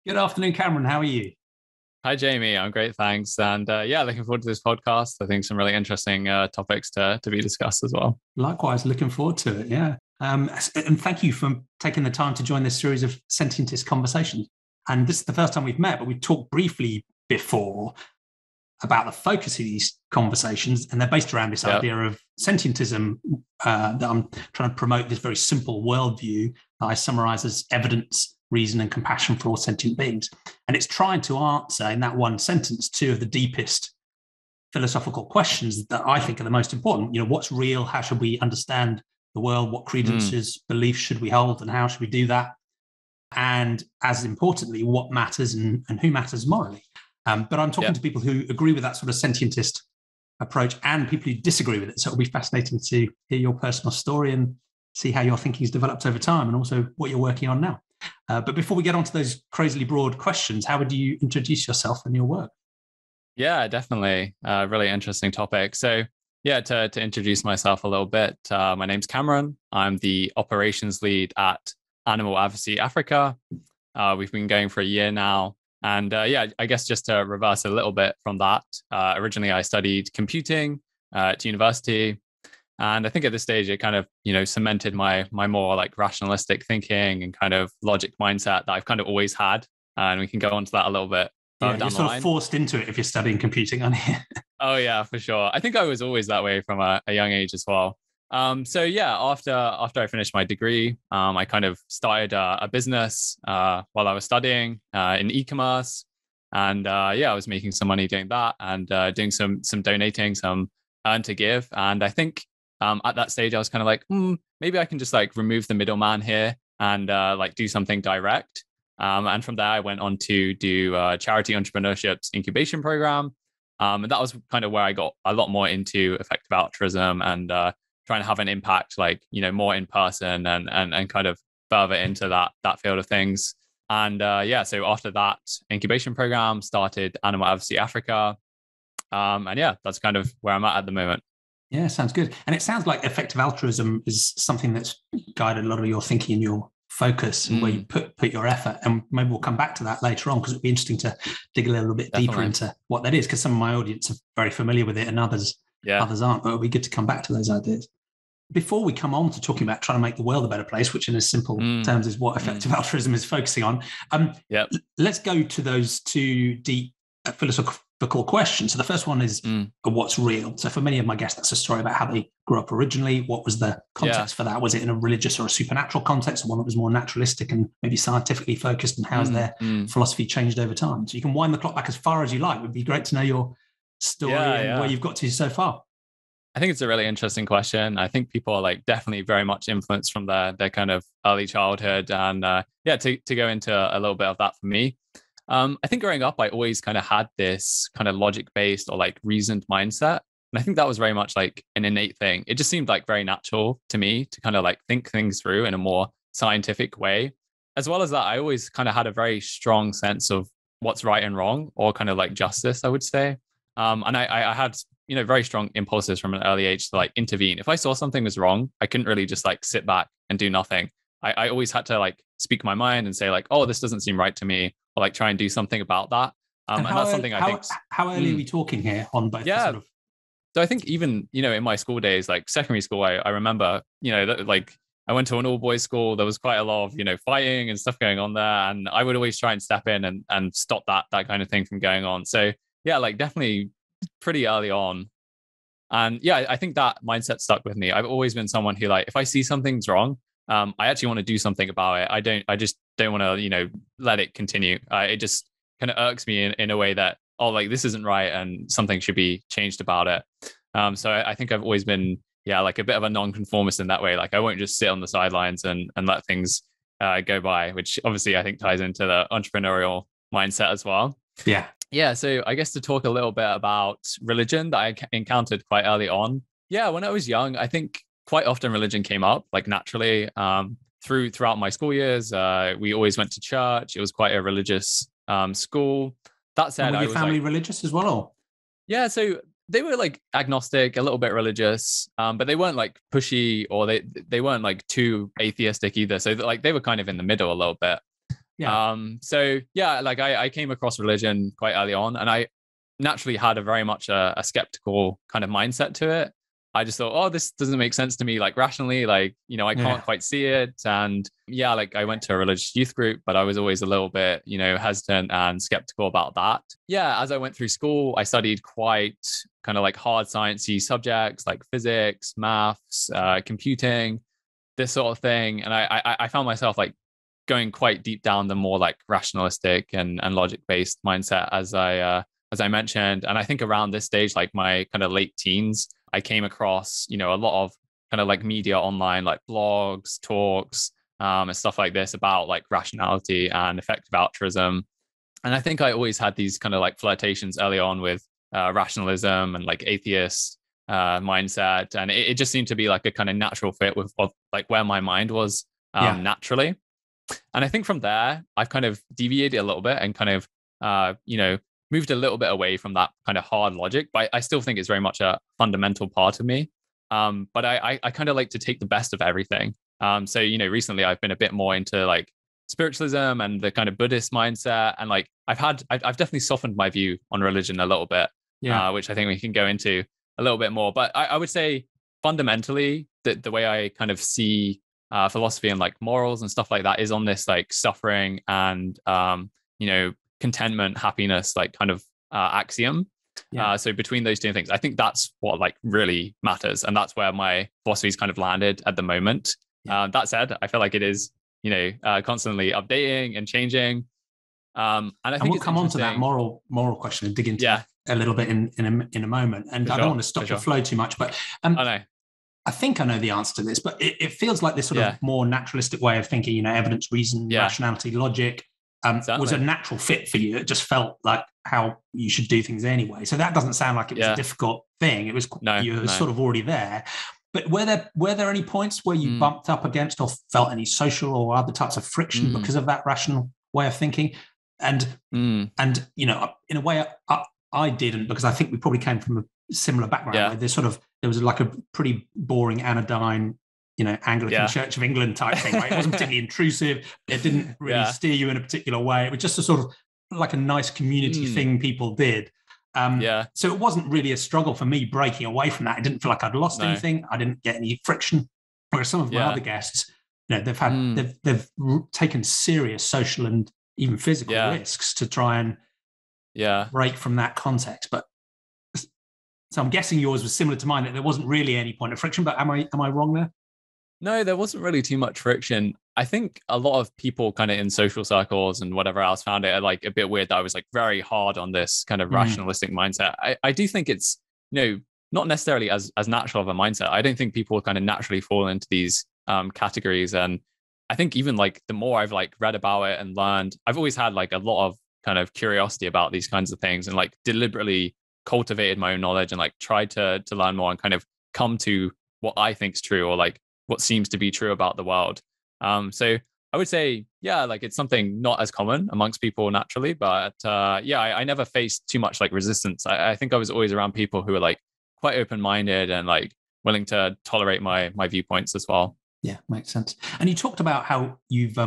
Good afternoon, Cameron. How are you? Hi, Jamie. I'm great, thanks. And yeah, looking forward to this podcast. I think some really interesting topics to be discussed as well. Likewise, looking forward to it. Yeah. And thank you for taking the time to join this series of Sentientist Conversations. And this is the first time we've met, but we've talked briefly before about the focus of these conversations, and they're based around this Yep. idea of sentientism, that I'm trying to promote this very simple worldview that I summarize as evidence, reason, and compassion for all sentient beings. And it's trying to answer in that one sentence two of the deepest philosophical questions that I think are the most important. What's real? How should we understand the world? What Mm, credences, beliefs should we hold, and how should we do that? And as importantly, what matters and who matters morally. But I'm talking yep. to people who agree with that sort of sentientist approach and people who disagree with it. So it'll be fascinating to hear your personal story and see how your thinking has developed over time and also what you're working on now. But before we get on to those crazily broad questions, how would you introduce yourself and your work? Yeah, definitely. Really interesting topic. So yeah, to introduce myself a little bit, my name's Cameron. I'm the operations lead at Animal Advocacy Africa. We've been going for a year now. And yeah, I guess just to reverse a little bit from that, originally I studied computing at university. And I think at this stage, it kind of, cemented my more like rationalistic thinking and kind of logic mindset that I've kind of always had. And we can go on to that a little bit Yeah, further you're down the sort of line. forced into it if you're studying computing, aren't you? Oh yeah, for sure. I think I was always that way from a young age as well. So yeah, after I finished my degree, I kind of started a business while I was studying in e-commerce, and yeah, I was making some money doing that and doing some donating, some earn to give, and I think at that stage I was kind of like, maybe I can just like remove the middleman here and like do something direct. And from there, I went on to do charity entrepreneurship's incubation program. And that was kind of where I got a lot more into effective altruism and trying to have an impact, like more in person and kind of further into that field of things. And yeah, so after that incubation program, started Animal Advocacy Africa, and yeah, that's kind of where I'm at the moment. Yeah, sounds good. And it sounds like effective altruism is something that's guided a lot of your thinking and your focus and where you Mm, put your effort. And maybe we'll come back to that later on because it'd be interesting to dig a little bit deeper definitely. into what that is, because some of my audience are very familiar with it and Yeah. others aren't. But it'll be good to come back to those ideas. Before we come on to talking about trying to make the world a better place, which in as simple Mm, terms is what mm, effective altruism is focusing on, um, yep. let's go to those two deep philosophical questions. So the first one is Mm, what's real? So for many of my guests, that's a story about how they grew up originally. What was the yeah. context for that? Was it in a religious or a supernatural context, or one that was more naturalistic and maybe scientifically focused? And how has Mm, their mm, philosophy changed over time? So you can wind the clock back as far as you like. It would be great to know your story yeah. and where Yeah. you've got to so far. I think it's a really interesting question. I think people are like definitely very much influenced from their kind of early childhood, and yeah, to go into a little bit of that for me. I think growing up, I always kind of had this kind of logic based or like reasoned mindset, and I think that was very much like an innate thing. It just seemed like very natural to me to kind of like think things through in a more scientific way. As well as that, I always kind of had a very strong sense of what's right and wrong, or kind of like justice, I would say. And I had very strong impulses from an early age to like intervene. If I saw something was wrong, I couldn't really just like sit back and do nothing. I always had to like speak my mind and say like, oh, this doesn't seem right to me, or like try and do something about that. And And that's something I think, how early are mm, we talking here on both the yeah. sort of So I think even in my school days, like secondary school, I remember that, like I went to an all boys school. There was quite a lot of fighting and stuff going on there, and I would always try and step in and stop that kind of thing from going on. So yeah, like definitely pretty early on. And yeah, I think that mindset stuck with me. I've always been someone who, like, if I see something's wrong, I actually want to do something about it. I just don't want to, let it continue. It just kind of irks me in a way that, oh, like this isn't right and something should be changed about it. So I think I've always been, yeah, like a bit of a nonconformist in that way. Like I won't just sit on the sidelines and let things go by, which obviously I think ties into the entrepreneurial mindset as well. yeah. Yeah, so I guess to talk a little bit about religion that I encountered quite early on. Yeah, when I was young, I think quite often religion came up like naturally throughout my school years. We always went to church. It was quite a religious school. That And said, were I your was like, family religious as well? Or? yeah, so they were like agnostic, a little bit religious, but they weren't like pushy or they weren't like too atheistic either. So like they were kind of in the middle a little bit. Yeah. So yeah, like I came across religion quite early on, and I naturally had a very much a skeptical kind of mindset to it. I just thought, oh, this doesn't make sense to me, like rationally, like, I can't Yeah. quite see it. And yeah, like I went to a religious youth group, but I was always a little bit, hesitant and skeptical about that. Yeah, as I went through school, I studied quite kind of like hard sciencey subjects like physics, maths, computing, this sort of thing. And I found myself like going quite deep down the more like rationalistic and logic based mindset as I mentioned. And I think around this stage, like my kind of late teens, I came across, a lot of kind of like media online, like blogs, talks, and stuff like this about like rationality and effective altruism. And I think I always had these kind of like flirtations early on with rationalism and like atheist mindset. And it just seemed to be like a kind of natural fit with of like where my mind was naturally. And I think from there, I've kind of deviated a little bit and kind of, moved a little bit away from that kind of hard logic, but I still think it's very much a fundamental part of me. But I kind of like to take the best of everything. So, recently I've been a bit more into like spiritualism and the kind of Buddhist mindset. And like I've definitely softened my view on religion a little bit, which I think we can go into a little bit more. But I would say fundamentally that the way I kind of see philosophy and like morals and stuff like that is on this like suffering and, contentment, happiness, like kind of axiom. So between those two things, I think that's what like really matters. And that's where my philosophy's kind of landed at the moment. That said, I feel like it is, constantly updating and changing. And I think we'll come on to that moral question and dig into that a little bit in a moment. And I don't want to stop your flow too much, but I think I know the answer to this, but it feels like this sort of more naturalistic way of thinking, evidence, reason, rationality, logic, was a natural fit for you. It just felt like how you should do things anyway. So that doesn't sound like it was a difficult thing. It was you were sort of already there. But were there any points where you bumped up against or felt any social or other types of friction because of that rational way of thinking? And in a way, I didn't, because I think we probably came from a similar background where there was like a pretty boring anodyne, Anglican Church of England type thing, right? It wasn't particularly intrusive. It didn't really steer you in a particular way. It was just a sort of like a nice community thing people did. So it wasn't really a struggle for me breaking away from that. I didn't feel like I'd lost anything. I didn't get any friction. Whereas some of my other guests, they've taken serious social and even physical risks to try and break from that context. But so I'm guessing yours was similar to mine, that there wasn't really any point of friction. But am I wrong there? No, there wasn't really too much friction. I think a lot of people kind of in social circles and whatever else found it like a bit weird that I was like very hard on this kind of rationalistic mindset. I do think it's, not necessarily as natural of a mindset. I don't think people kind of naturally fall into these categories. And I think even like the more I've like read about it and learned, I've always had like a lot of kind of curiosity about these kinds of things and like deliberately cultivated my own knowledge and like tried to learn more and kind of come to what I think is true or like what seems to be true about the world. So I would say, like it's something not as common amongst people naturally, but I never faced too much like resistance. I think I was always around people who were like quite open-minded and like willing to tolerate my viewpoints as well. Yeah, makes sense. And you talked about how you've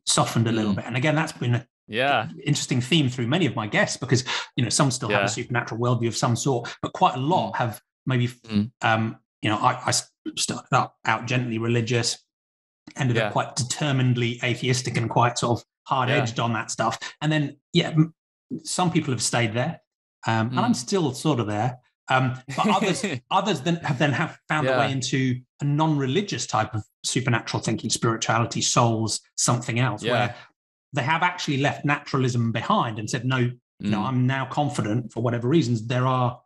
softened a little bit, and again, that's been an interesting theme through many of my guests, because some still have a supernatural worldview of some sort, but quite a lot have maybe I started out gently religious, ended up quite determinedly atheistic and quite sort of hard-edged on that stuff. And then, some people have stayed there, and I'm still sort of there. But others have found their way into a non-religious type of supernatural thinking, spirituality, souls, something else, where they have actually left naturalism behind and said, no, I'm now confident for whatever reasons there are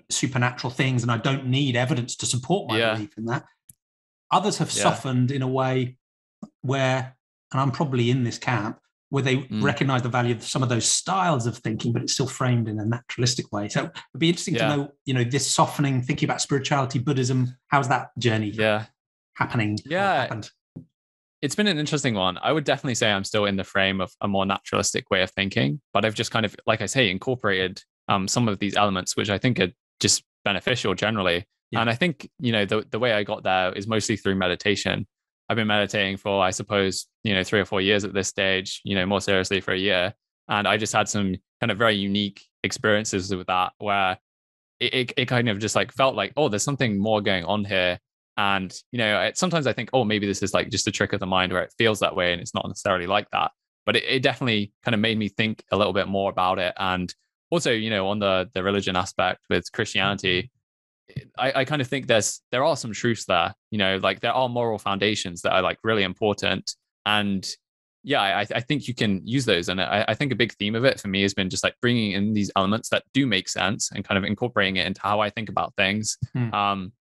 supernatural things, and I don't need evidence to support my belief in that. Others have softened in a way where, and I'm probably in this camp, where they recognize the value of some of those styles of thinking, but it's still framed in a naturalistic way. So it'd be interesting to know, this softening, thinking about spirituality, Buddhism, how's that journey happening? Happened? It's been an interesting one. I would definitely say I'm still in the frame of a more naturalistic way of thinking, but I've just kind of, like I say, incorporated some of these elements, which I think are just beneficial generally. And I think, the way I got there is mostly through meditation. I've been meditating for, I suppose, 3 or 4 years at this stage, more seriously for a year. And I just had some kind of very unique experiences with that, where it kind of just like felt like, oh, there's something more going on here. And, sometimes I think, oh, maybe this is like just a trick of the mind where it feels that way and it's not necessarily like that. But it definitely kind of made me think a little bit more about it. And also, on the religion aspect with Christianity, I kind of think there are some truths there, like there are moral foundations that are like really important. And yeah, I think you can use those. And I think a big theme of it for me has been just like bringing in these elements that do make sense and kind of incorporating it into how I think about things. And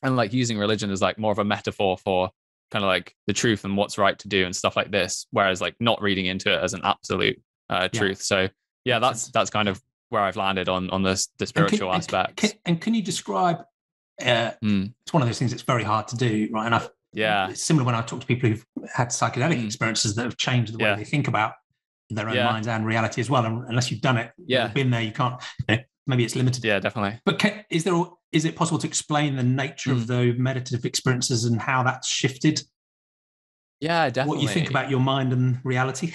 like using religion as like more of a metaphor for kind of like the truth and what's right to do and stuff like this, whereas like not reading into it as an absolute truth. So yeah, that's kind of where I've landed on the spiritual aspects. And can you describe? It's one of those things that's very hard to do, right? And it's similar when I talk to people who've had psychedelic experiences that have changed the way they think about their own minds and reality as well. And unless you've done it, been there, you can't. Maybe it's limited. Yeah, definitely. But is it possible to explain the nature of the meditative experiences and how that's shifted? Yeah, definitely. What you think about your mind and reality?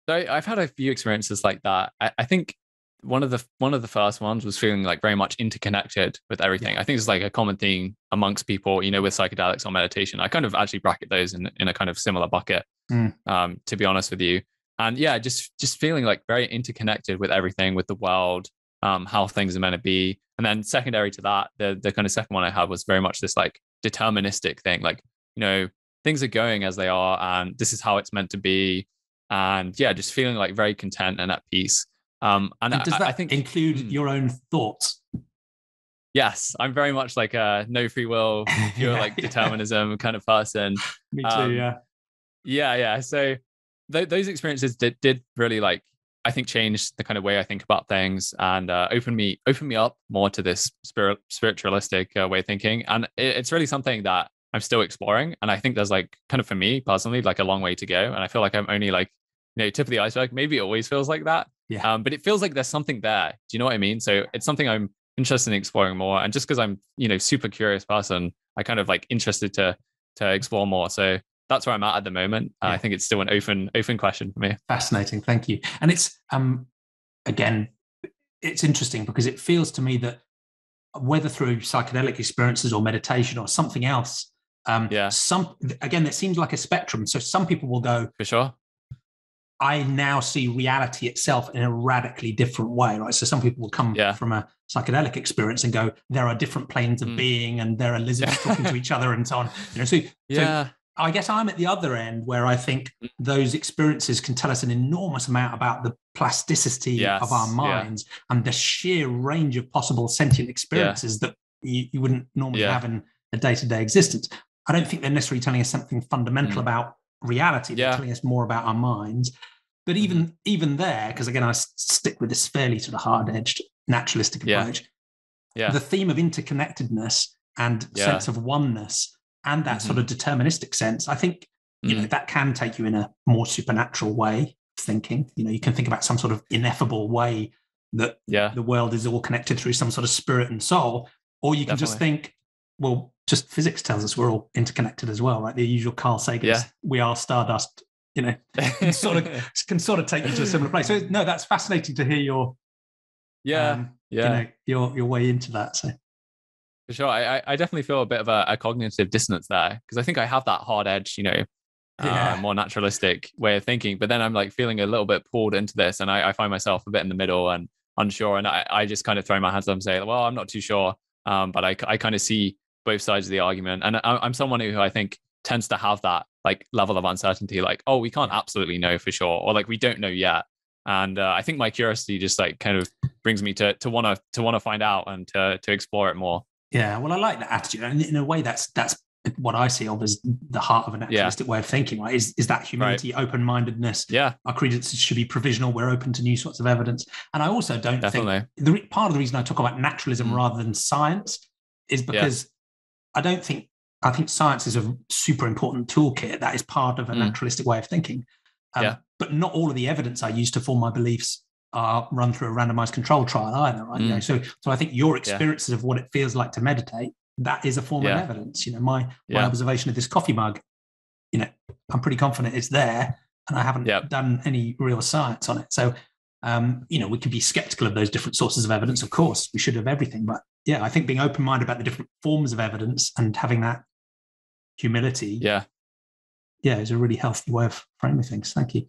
So I've had a few experiences like that. I think one of the first ones was feeling like very much interconnected with everything. I think it's like a common theme amongst people, with psychedelics or meditation. I kind of actually bracket those in a kind of similar bucket, to be honest with you. And yeah, just feeling like very interconnected with everything, with the world, how things are meant to be. And then secondary to that, the kind of second one I had was very much this like deterministic thing, like, things are going as they are and this is how it's meant to be. And yeah, just feeling like very content and at peace. And does that I think include your own thoughts? Yes, I'm very much like a no free will, pure like determinism kind of person. Me too, yeah. So those experiences did really like, I think, change the kind of way I think about things and open me up more to this spiritualistic way of thinking. And it's really something that I'm still exploring. And I think there's like kind of for me personally like a long way to go. And I feel like I'm only like tip of the iceberg. Maybe it always feels like that. Yeah. But it feels like there's something there. Do you know what I mean? So it's something I'm interested in exploring more. And just because I'm super curious person, I kind of like interested to explore more. So that's where I'm at the moment. I think it's still an open question for me. Fascinating. Thank you. And it's, again, it's interesting because it feels to me that whether through psychedelic experiences or meditation or something else, it seems like a spectrum. So some people will go, for sure, I now see reality itself in a radically different way, right? So some people will come from a psychedelic experience and go, there are different planes of being and there are lizards talking to each other and so on. So I guess I'm at the other end where I think those experiences can tell us an enormous amount about the plasticity of our minds and the sheer range of possible sentient experiences that you wouldn't normally have in a day-to-day existence. I don't think they're necessarily telling us something fundamental about reality. They're telling us more about our minds. But even there, because again, I stick with this fairly sort of hard-edged naturalistic approach, the theme of interconnectedness and sense of oneness and that sort of deterministic sense, I think, that can take you in a more supernatural way of thinking. You can think about some sort of ineffable way that the world is all connected through some sort of spirit and soul, or you can just think, well, just physics tells us we're all interconnected as well, right? The usual Carl Sagan, we are stardust, can sort of take you to a similar place. So no, that's fascinating to hear your your way into that. So for sure, I definitely feel a bit of a cognitive dissonance there because I think I have that hard edge, more naturalistic way of thinking, but then I'm like feeling a little bit pulled into this, and I find myself a bit in the middle and unsure, and I just kind of throw my hands up and say, well, I'm not too sure, but I kind of see both sides of the argument, and I'm someone who I think tends to have that like level of uncertainty, like, oh, we can't absolutely know for sure, or like we don't know yet. And I think my curiosity just like kind of brings me to want to find out and to explore it more. Yeah, well, I like that attitude, and in a way, that's what I see of as the heart of a naturalistic way of thinking. Right? Is that humility, open-mindedness? Yeah, our credences should be provisional. We're open to new sorts of evidence, and I also don't think part of the reason I talk about naturalism rather than science is because I think science is a super important toolkit that is part of a naturalistic way of thinking. But not all of the evidence I use to form my beliefs are run through a randomized control trial either, right? So I think your experiences of what it feels like to meditate, that is a form of evidence. My observation of this coffee mug I'm pretty confident it's there, and I haven't done any real science on it. So, we can be skeptical of those different sources of evidence. Of course, we should have everything, but I think being open-minded about the different forms of evidence and having that humility, is a really healthy way of framing things. Thank you.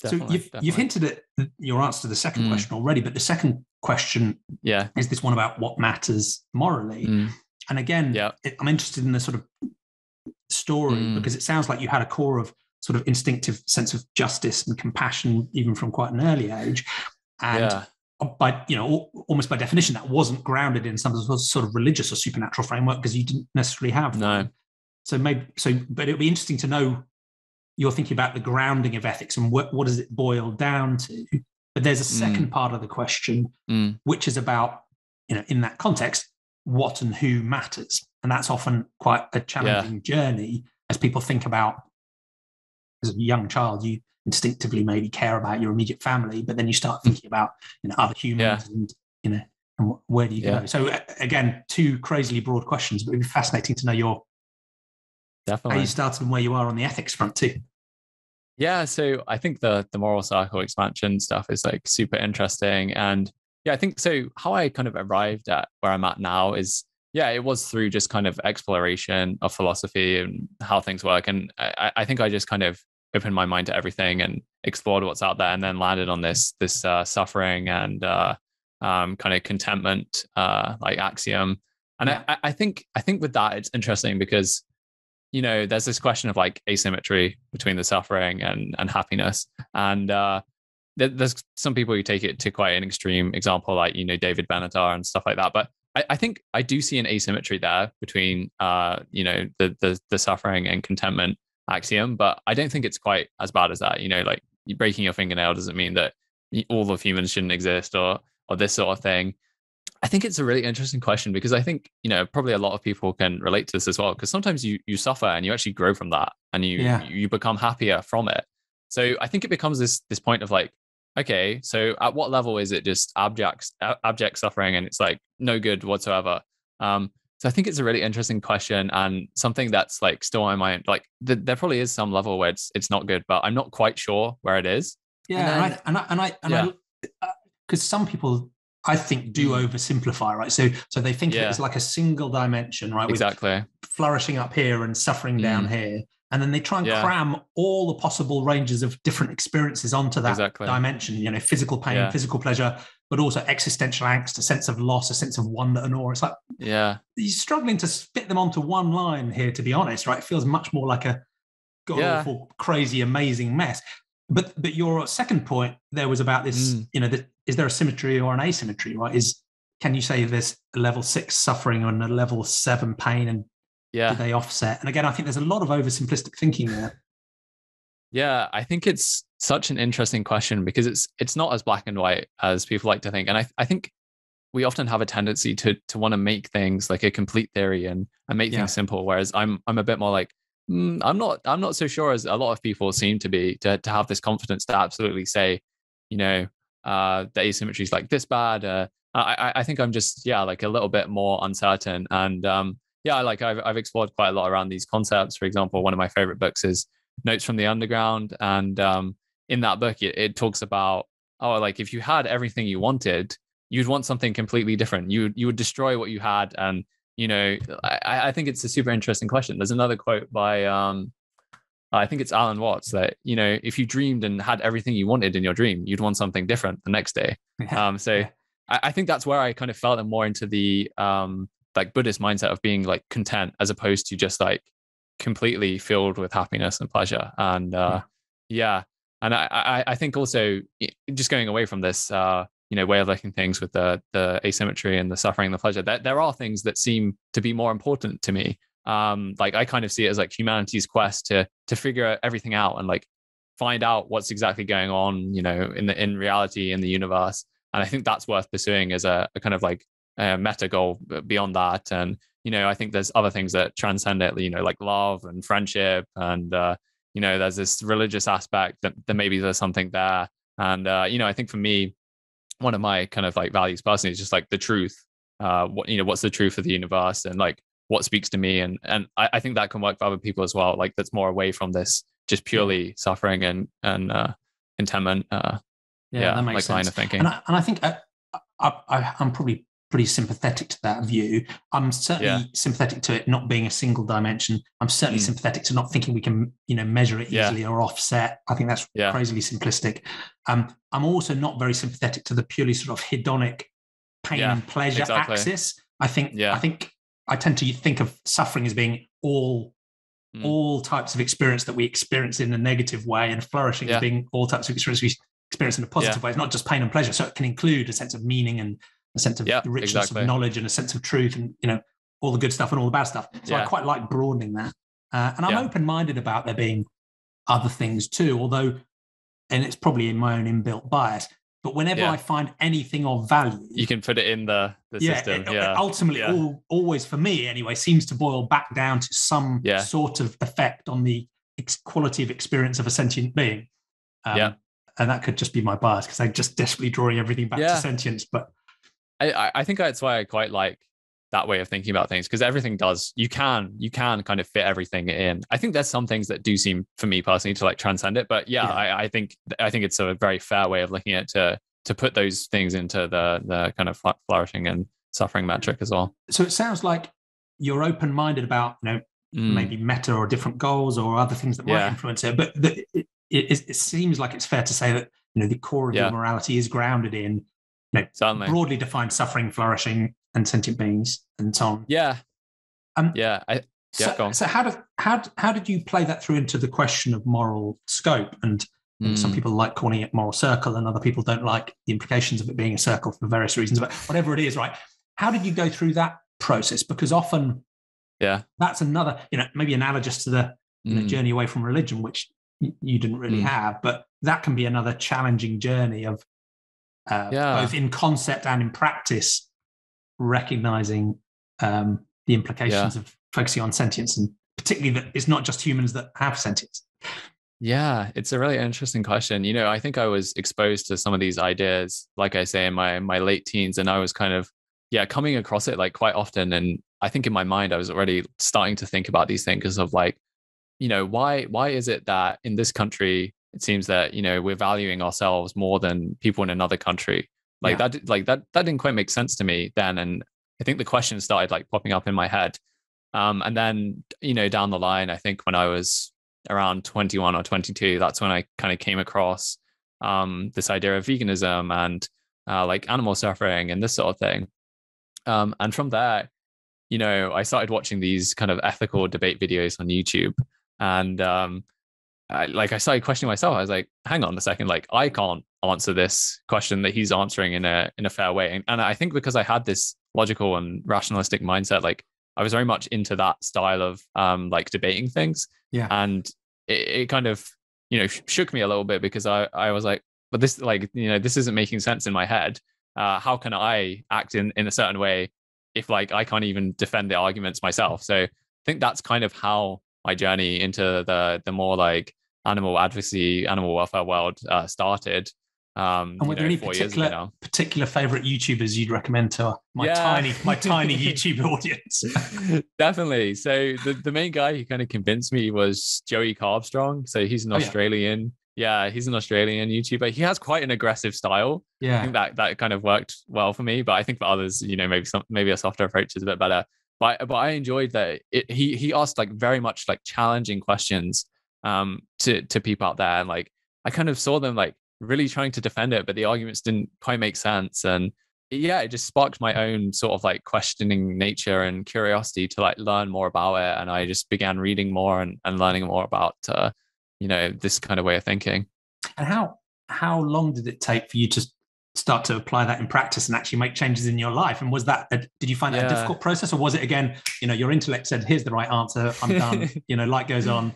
Definitely, so you've hinted at your answer to the second question already, but the second question is this one about what matters morally. And again, I'm interested in the sort of story because it sounds like you had a core of sort of instinctive sense of justice and compassion even from quite an early age, and by almost by definition that wasn't grounded in some sort of religious or supernatural framework because you didn't necessarily have one. But it would be interesting to know you're thinking about the grounding of ethics and what does it boil down to. But there's a second part of the question which is about, in that context, what and who matters. And that's often quite a challenging journey as people think about, as a young child, you instinctively maybe care about your immediate family, but then you start thinking about other humans and and where do you go? So again, two crazily broad questions, but it'd be fascinating to know how you started and where you are on the ethics front too. Yeah, so I think the moral cycle expansion stuff is like super interesting. And I think so how I kind of arrived at where I'm at now is, it was through just kind of exploration of philosophy and how things work. And I think I just kind of opened my mind to everything and explored what's out there, and then landed on this suffering and kind of contentment like axiom. And I think with that it's interesting because there's this question of like asymmetry between the suffering and happiness. And there's some people who take it to quite an extreme example, like, David Benatar and stuff like that. But I think I do see an asymmetry there between, the suffering and contentment axiom. But I don't think it's quite as bad as that. Like breaking your fingernail doesn't mean that all of humans shouldn't exist or this sort of thing. I think it's a really interesting question because I think, probably a lot of people can relate to this as well, because sometimes you suffer and you actually grow from that and you become happier from it. So I think it becomes this point of like, okay, so at what level is it just abject suffering and it's like no good whatsoever? So I think it's a really interesting question and something that's like still on my mind. Like there probably is some level where it's not good, but I'm not quite sure where it is. Yeah, because some people, I think, do oversimplify, right? So they think of it as like a single dimension, right? Exactly. With flourishing up here and suffering down here. And then they try and cram all the possible ranges of different experiences onto that dimension, physical pain, physical pleasure, but also existential angst, a sense of loss, a sense of wonder and awe. It's like, you're struggling to fit them onto one line here, to be honest, right? It feels much more like a god-awful, crazy, amazing mess. But your second point there was about this, is there a symmetry or an asymmetry, right? Can you say there's a level 6 suffering and a level 7 pain, and do they offset? And again, I think there's a lot of oversimplistic thinking there. Yeah, I think it's such an interesting question because it's not as black and white as people like to think. And I think we often have a tendency to want to make things like a complete theory and make things simple. Whereas I'm a bit more like, I'm not so sure as a lot of people seem to be to have this confidence to absolutely say, the asymmetry is like this bad. I think I'm just like a little bit more uncertain. And like I've explored quite a lot around these concepts. For example, one of my favorite books is Notes from the Underground, and in that book it talks about like if you had everything you wanted, you'd want something completely different. You would destroy what you had, and I think it's a super interesting question. There's another quote by I think it's Alan Watts that if you dreamed and had everything you wanted in your dream, you'd want something different the next day. I think that's where I kind of felt more into the like Buddhist mindset of being like content as opposed to just like completely filled with happiness and pleasure. And and I think also just going away from this way of looking things with the asymmetry and the suffering and the pleasure, there are things that seem to be more important to me. Like I kind of see it as like humanity's quest to figure everything out and like find out what's exactly going on, in reality, in the universe. And I think that's worth pursuing as a kind of like meta goal beyond that. And, I think there's other things that transcend it, like love and friendship. And, there's this religious aspect that maybe there's something there. And, I think for me, one of my kind of like values personally is just like the truth. What's the truth of the universe, and like what speaks to me, and I think that can work for other people as well. Like that's more away from this just purely suffering and contentment. That makes like sense. line of thinking. And I think I'm probably pretty sympathetic to that view. I'm certainly sympathetic to it not being a single dimension. I'm certainly sympathetic to not thinking we can, measure it easily or offset. I think that's crazily simplistic. I'm also not very sympathetic to the purely sort of hedonic pain and pleasure axis. I think I tend to think of suffering as being all types of experience that we experience in a negative way, and flourishing as being all types of experience we experience in a positive way. It's not just pain and pleasure. So it can include a sense of meaning and a sense of the richness of knowledge and a sense of truth and, all the good stuff and all the bad stuff. So I quite like broadening that. And I'm open-minded about there being other things too, although, and it's probably in my own inbuilt bias, but whenever I find anything of value, you can put it in the system. It ultimately, always for me anyway, seems to boil back down to some sort of effect on the quality of experience of a sentient being. And that could just be my bias because I'm just desperately drawing everything back to sentience. But I think that's why I quite like that way of thinking about things, because everything does, you can kind of fit everything in. I think there's some things that do seem, for me personally, to like transcend it. But I think it's a very fair way of looking at it to put those things into the kind of flourishing and suffering metric as well. So it sounds like you're open-minded about, maybe meta or different goals or other things that might influence it. But it seems like it's fair to say that, the core of your morality is grounded in broadly defined suffering, flourishing, and sentient beings, and so on. So how did you play that through into the question of moral scope? And some people like calling it moral circle, and other people don't like the implications of it being a circle for various reasons. But whatever it is, right? How did you go through that process? Because often, that's another, maybe analogous to the journey away from religion, which you didn't really have, but that can be another challenging journey of both in concept and in practice, recognizing the implications of focusing on sentience, and particularly that it's not just humans that have sentience. Yeah, it's a really interesting question. I think I was exposed to some of these ideas, like I say, in my late teens, and I was kind of coming across it like quite often. And I think in my mind, I was already starting to think about these things of like, why is it that in this country it seems that we're valuing ourselves more than people in another country? That didn't quite make sense to me then, and I think the question started like popping up in my head. And then down the line, I think when I was around 21 or 22, that's when I kind of came across this idea of veganism and like animal suffering and this sort of thing. And from there, I started watching these kind of ethical debate videos on YouTube. And I started questioning myself. I was like, hang on a second, like I can't answer this question that he's answering in a fair way. And I think because I had this logical and rationalistic mindset, like I was very much into that style of like debating things. And it kind of, shook me a little bit, because I was like, but this, like, this isn't making sense in my head. How can I act in a certain way if like I can't even defend the arguments myself? So I think that's kind of how my journey into the more like animal advocacy, animal welfare world started. And were there any particular favorite YouTubers you'd recommend to my tiny YouTube audience? Definitely. So the main guy who kind of convinced me was Joey Carbstrong. So he's an Australian. He's an Australian YouTuber. He has quite an aggressive style. I think that kind of worked well for me, but I think for others, maybe a softer approach is a bit better. But I enjoyed that he asked like very much like challenging questions to people out there, and like I kind of saw them like really trying to defend it, but the arguments didn't quite make sense. And it just sparked my own sort of like questioning nature and curiosity to like learn more about it. And I just began reading more and learning more about this kind of way of thinking. And how long did it take for you to start to apply that in practice and actually make changes in your life? And was that did you find that a difficult process, or was it again, your intellect said, here's the right answer, I'm done, light goes on?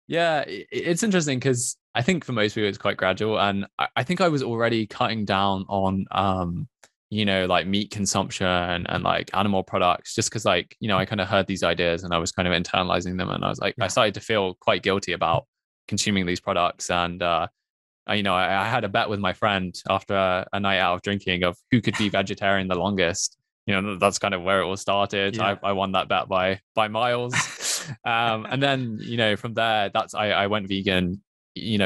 Yeah, it's interesting because I think for most people it's quite gradual, and I think I was already cutting down on like meat consumption and like animal products, just because like I kind of heard these ideas and I was kind of internalizing them, and I was like I started to feel quite guilty about consuming these products. And I had a bet with my friend after a night out of drinking of who could be vegetarian the longest. that's kind of where it all started. Yeah. I won that bet by miles. And then, from there, I went vegan,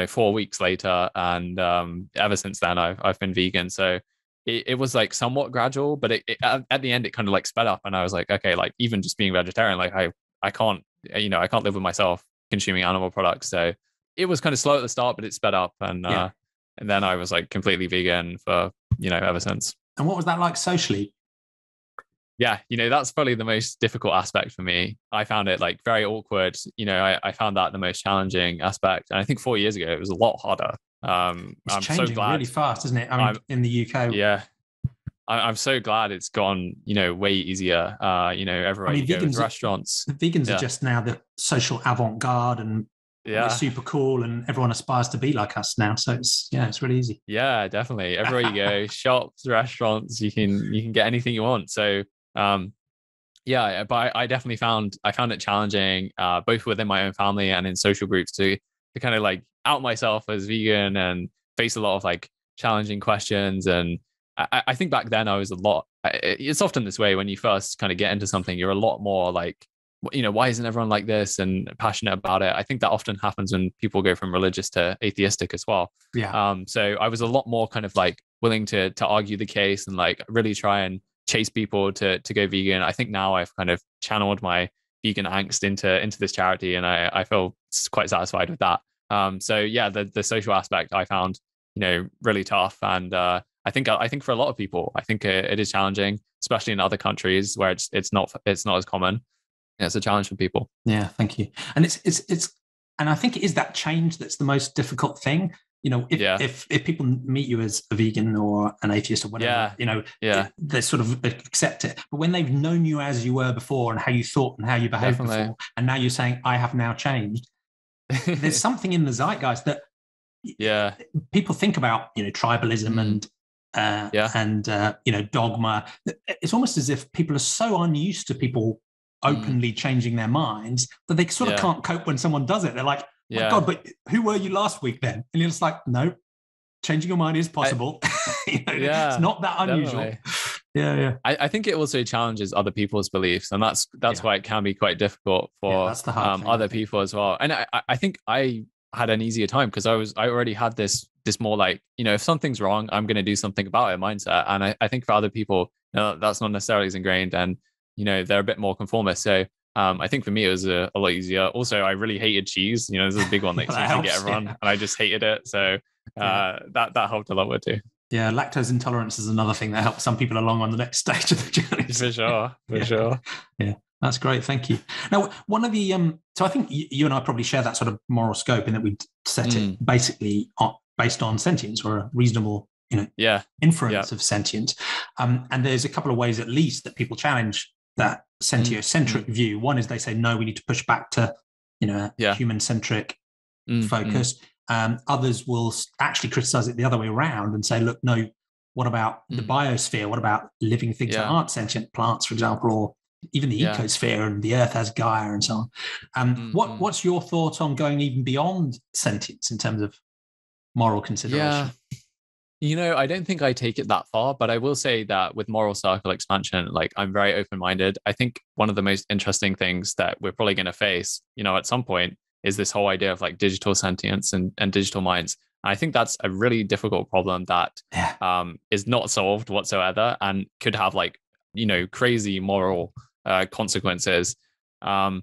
4 weeks later. And ever since then, I've been vegan. So it was like somewhat gradual, but at the end, it kind of like sped up. And I was like, okay, like even just being vegetarian, like I can't, I can't live with myself consuming animal products. So it was kind of slow at the start, but it sped up. And then I was like completely vegan for, ever since. And what was that like socially? Yeah, that's probably the most difficult aspect for me. I found it like very awkward. I found that the most challenging aspect. And I think 4 years ago, it was a lot harder. It's I'm changing so glad. really fast, isn't it? I mean, in the UK. Yeah. I'm so glad it's gone, way easier. Everywhere you go with restaurants. Vegans are just now the social avant-garde, and we're super cool, and everyone aspires to be like us now. So it's really easy. Yeah, definitely. Everywhere you go, shops, restaurants, you can get anything you want. So but I definitely found it challenging, both within my own family and in social groups to kind of like out myself as vegan and face a lot of like challenging questions. And I think back then I was it's often this way when you first kind of get into something, you're a lot more like, why isn't everyone like this and passionate about it? I think that often happens when people go from religious to atheistic as well. Yeah. So I was a lot more kind of like willing to argue the case and like really try and chase people to go vegan. I think now I've kind of channeled my vegan angst into this charity, and I feel quite satisfied with that. So yeah, the social aspect I found, really tough. And I think for a lot of people, I think it is challenging, especially in other countries where it's not as common. It's a challenge for people. Yeah, thank you. And it's and I think it is that change that's the most difficult thing. If people meet you as a vegan or an atheist or whatever, they sort of accept it. But when they've known you as you were before and how you thought and how you behaved before, and now you're saying, I have now changed, there's something in the zeitgeist that people think about, tribalism and dogma. It's almost as if people are so unused to people openly changing their minds that they sort of can't cope when someone does it. They're like, my God, but who were you last week then? And you're just like, no, changing your mind is possible. It's not that unusual. Definitely. I think it also challenges other people's beliefs, and that's why it can be quite difficult for that's the hard thing, other people as well. And I think I had an easier time because I already had this more like, if something's wrong, I'm going to do something about it mindset. And I think for other people, that's not necessarily as ingrained, and they're a bit more conformist. So I think for me it was a lot easier. Also, I really hated cheese. This is a big one that seems to get everyone, and I just hated it. So that helped a lot with too. Yeah, lactose intolerance is another thing that helps some people along on the next stage of the journey. For sure. Yeah, that's great. Thank you. Now, one of the so I think you and I probably share that sort of moral scope in that we set it basically based on sentience, or a reasonable inference of sentience. And there's a couple of ways at least that people challenge that sentiocentric view. One is they say, no, we need to push back to human-centric focus. Others will actually criticize it the other way around and say, look, no, what about the biosphere? What about living things that aren't sentient, plants, for example, or even the ecosphere, and the earth has Gaia and so on. What's your thought on going even beyond sentience in terms of moral consideration? I don't think I take it that far, but I will say that with moral circle expansion, like I'm very open-minded. I think one of the most interesting things that we're probably going to face, at some point, is this whole idea of like digital sentience and digital minds. I think that's a really difficult problem that is not solved whatsoever and could have like, crazy moral consequences. I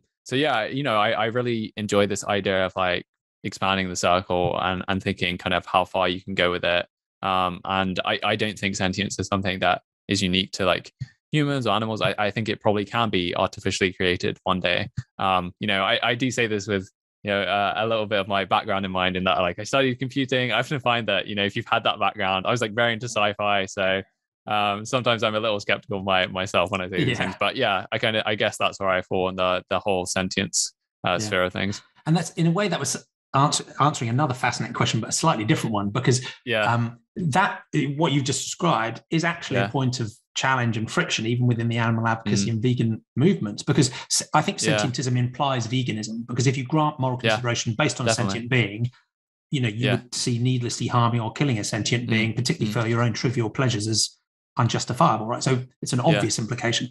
really enjoy this idea of like expanding the circle and thinking kind of how far you can go with it. And I don't think sentience is something that is unique to like humans or animals. I think it probably can be artificially created one day. I do say this with a little bit of my background in mind, in that like I studied computing. I often find that if you've had that background, I was like very into sci-fi, so sometimes I'm a little skeptical of myself when I say these things. But I guess that's where I fall in the whole sentience sphere of things. And that's, in a way, that was answering another fascinating question, but a slightly different one, because that what you've just described is actually a point of challenge and friction even within the animal advocacy and vegan movements, because I think sentientism implies veganism, because if you grant moral consideration based on a sentient being, you would see needlessly harming or killing a sentient being, particularly for your own trivial pleasures, as unjustifiable, right? So it's an obvious implication.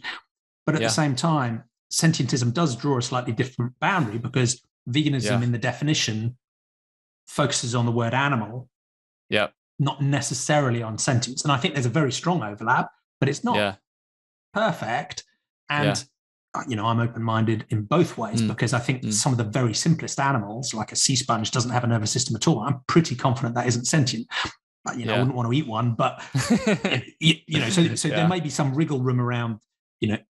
But at the same time, sentientism does draw a slightly different boundary, because veganism in the definition focuses on the word animal, not necessarily on sentience. And I think there's a very strong overlap, but it's not perfect. And I'm open-minded in both ways, because I think some of the very simplest animals, like a sea sponge, doesn't have a nervous system at all. I'm pretty confident that isn't sentient. I wouldn't want to eat one, but so there may be some wriggle room around,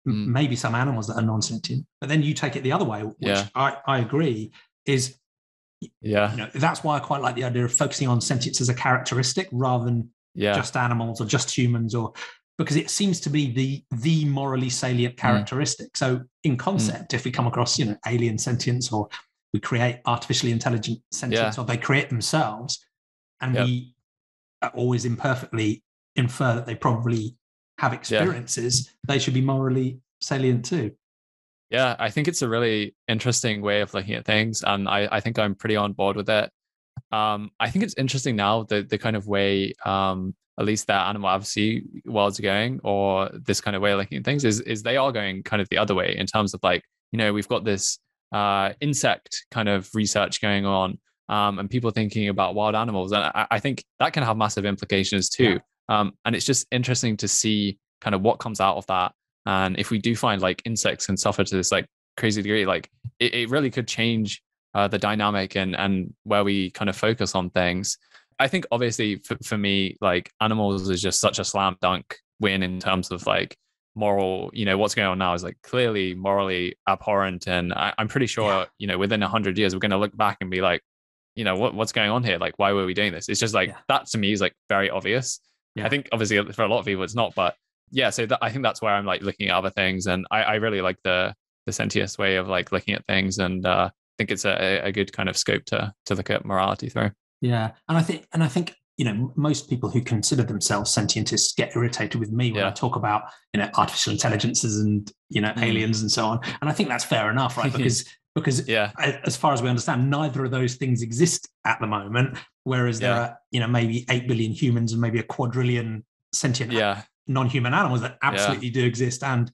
maybe some animals that are non-sentient. But then you take it the other way, which I agree is, that's why I quite like the idea of focusing on sentience as a characteristic rather than just animals or just humans, or because it seems to be the morally salient characteristic. So in concept, if we come across, alien sentience, or we create artificially intelligent sentience, or they create themselves, and we always imperfectly infer that they probably have experiences, they should be morally salient too. Yeah, I think it's a really interesting way of looking at things, and I think I'm pretty on board with it. I think it's interesting now, the kind of way, at least that animal advocacy world's going, or this kind of way of looking at things, is they are going kind of the other way, in terms of like, we've got this insect kind of research going on, and people thinking about wild animals, and I think that can have massive implications too. And it's just interesting to see kind of what comes out of that. And if we do find like insects can suffer to this like crazy degree, like it really could change the dynamic and where we kind of focus on things. I think obviously for me, like animals is just such a slam dunk win in terms of like moral, what's going on now is like clearly morally abhorrent. And I'm pretty sure, within 100 years, we're going to look back and be like, what's going on here? Like, why were we doing this? It's just like, that to me is like very obvious. I think obviously for a lot of people it's not, but so I think that's where I'm like looking at other things. And I really like the sentientist way of like looking at things. And I think it's a good kind of scope to look at morality through. Yeah. And I think, most people who consider themselves sentientists get irritated with me when I talk about, artificial intelligences and, aliens and so on. And I think that's fair enough, right? Because as far as we understand, neither of those things exist at the moment, whereas there are, maybe 8 billion humans and maybe a quadrillion sentient non-human animals that absolutely do exist and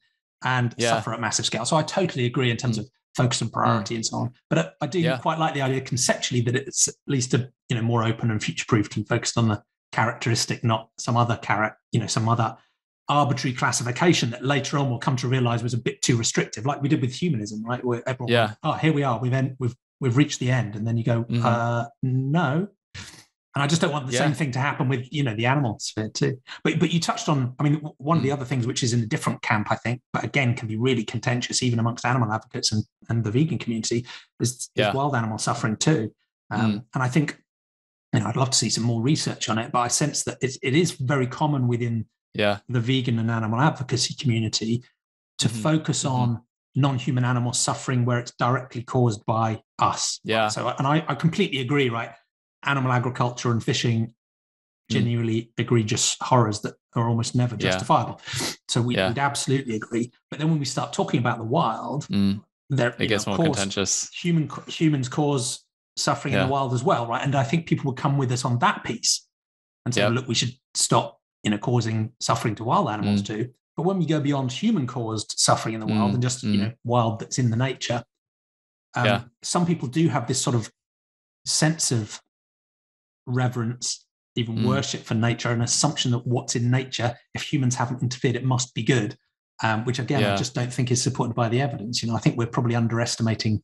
suffer at massive scale. So I totally agree in terms of focus and priority and so on. But I do quite like the idea conceptually that it's at least more open and future-proofed and focused on the characteristic, not some other some other arbitrary classification that later on we'll come to realize was a bit too restrictive, like we did with humanism, right? Where everyone went, oh, here we are, we've reached the end, and then you go, no. And I just don't want the same thing to happen with, the animal sphere too. But you touched on, one of the other things which is in a different camp, I think, but again can be really contentious even amongst animal advocates and the vegan community, is wild animal suffering too. And I think, I'd love to see some more research on it, but I sense that it is very common within the vegan and animal advocacy community to focus on non-human animal suffering where it's directly caused by us. Yeah. So, and I completely agree, right? Animal agriculture and fishing, genuinely egregious horrors that are almost never justifiable. So we'd absolutely agree. But then when we start talking about the wild, it gets more contentious. Humans cause suffering in the wild as well, right? And I think people would come with us on that piece and say, look, we should stop, causing suffering to wild animals too. But when we go beyond human-caused suffering in the wild and just, wild that's in the nature, some people do have this sort of sense of reverence, even worship for nature, an assumption that what's in nature, if humans haven't interfered, it must be good, which again, I just don't think is supported by the evidence. I think we're probably underestimating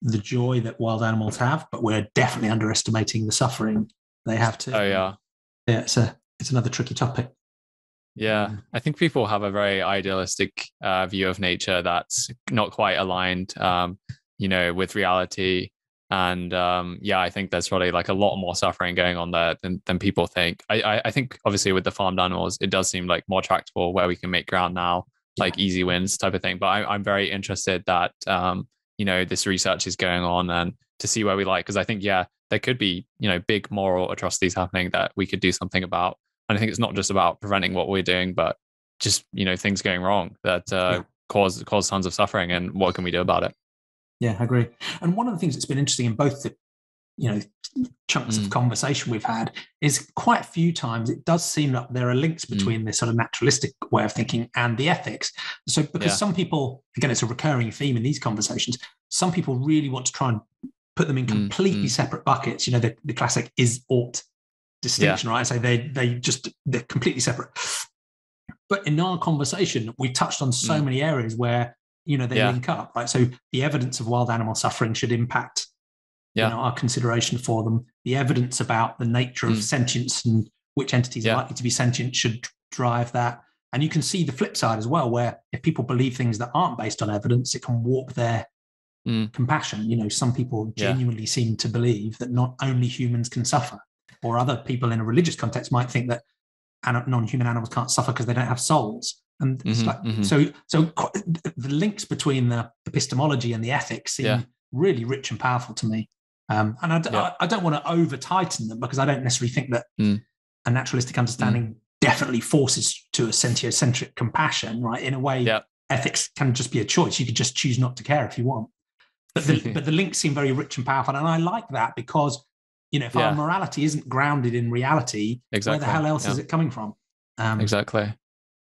the joy that wild animals have, but we're definitely underestimating the suffering they have too. It's another tricky topic. I think people have a very idealistic view of nature that's not quite aligned with reality. And I think there's probably like a lot more suffering going on there than people think. I think obviously with the farmed animals, it does seem like more tractable where we can make ground now, like easy wins type of thing. But I'm very interested that, this research is going on and to see where we like, because I think, there could be, big moral atrocities happening that we could do something about. And I think it's not just about preventing what we're doing, but just, things going wrong that cause tons of suffering, and what can we do about it? Yeah, I agree. And one of the things that's been interesting in both the chunks of conversation we've had, is quite a few times it does seem that there are links between this sort of naturalistic way of thinking and the ethics. So because some people, again, it's a recurring theme in these conversations, some people really want to try and put them in completely separate buckets. The classic is-ought distinction, right? So they're completely separate. But in our conversation, we touched on so many areas where they link up, right? So the evidence of wild animal suffering should impact our consideration for them. The evidence about the nature of sentience and which entities are likely to be sentient should drive that. And you can see the flip side as well, where if people believe things that aren't based on evidence, it can warp their compassion. Some people genuinely seem to believe that not only humans can suffer, or other people in a religious context might think that non-human animals can't suffer because they don't have souls. And it's so the links between the epistemology and the ethics seem really rich and powerful to me. And I don't want to over tighten them, because I don't necessarily think that a naturalistic understanding definitely forces to a sentiocentric compassion, right? In a way, ethics can just be a choice. You could just choose not to care if you want. But the links seem very rich and powerful. And I like that, because if our morality isn't grounded in reality, where the hell else is it coming from? Exactly.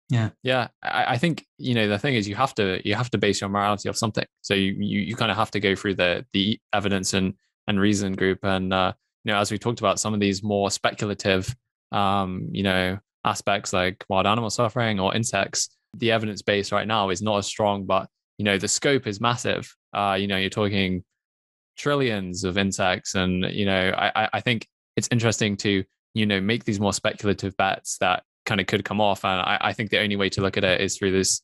Yeah. I think, the thing is, you have to base your morality off something. So you kind of have to go through the evidence and reason group. And, as we talked about, some of these more speculative, aspects like wild animal suffering or insects, the evidence base right now is not as strong, but, the scope is massive. You're talking trillions of insects. And, I think it's interesting to, make these more speculative bets that kind of could come off. And I think the only way to look at it is through this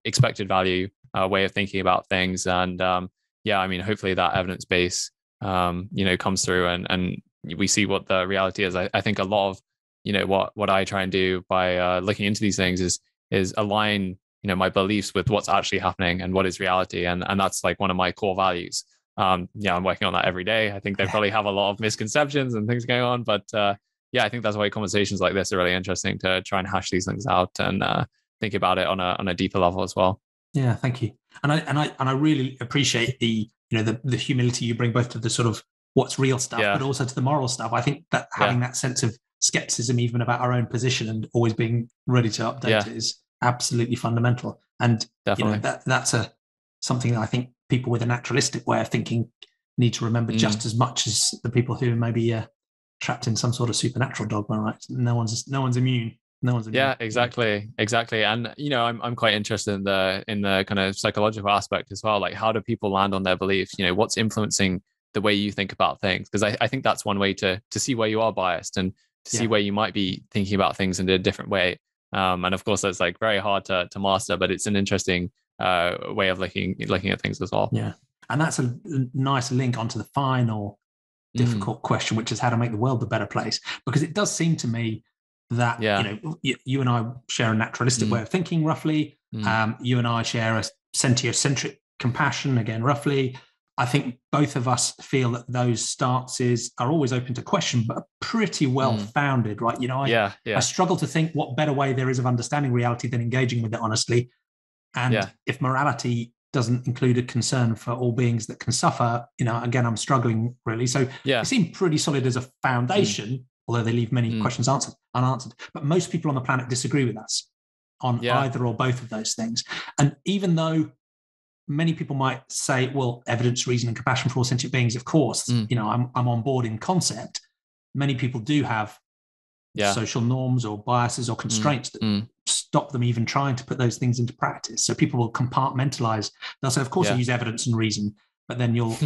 expected value way of thinking about things. And hopefully that evidence base, comes through and we see what the reality is. I think a lot of, what I try and do by looking into these things is align, my beliefs with what's actually happening and what is reality. And that's like one of my core values. I'm working on that every day. I think they probably have a lot of misconceptions and things going on, but I think that's why conversations like this are really interesting, to try and hash these things out and think about it on a deeper level as well. Yeah, thank you. And I really appreciate the humility you bring, both to the sort of what's real stuff, but also to the moral stuff. I think that having that sense of skepticism, even about our own position, and always being ready to update it, is absolutely fundamental. And that's something that I think people with a naturalistic way of thinking need to remember just as much as the people who maybe trapped in some sort of supernatural dogma, right? No one's immune. No one's immune. Yeah, exactly. And I'm quite interested in the kind of psychological aspect as well. Like, how do people land on their beliefs? What's influencing the way you think about things? Because I think that's one way to see where you are biased and to see where you might be thinking about things in a different way. And of course, that's like very hard to master, but it's an interesting way of looking at things as well. Yeah, and that's a nice link onto the final difficult question, which is how to make the world a better place. Because it does seem to me that you and I share a naturalistic way of thinking, roughly. You and I share a sentiocentric compassion, again, roughly. I think both of us feel that those stances are always open to question, but are pretty well founded, right? I struggle to think what better way there is of understanding reality than engaging with it honestly. And if morality doesn't include a concern for all beings that can suffer, again, I'm struggling really. So they seem pretty solid as a foundation, although they leave many questions unanswered. But most people on the planet disagree with us on either or both of those things. And even though many people might say, well, evidence, reason, and compassion for all sentient beings, of course, I'm on board in concept. Many people do have social norms or biases or constraints that stop them even trying to put those things into practice. So people will compartmentalize. They'll say, of course, I use evidence and reason, but then you'll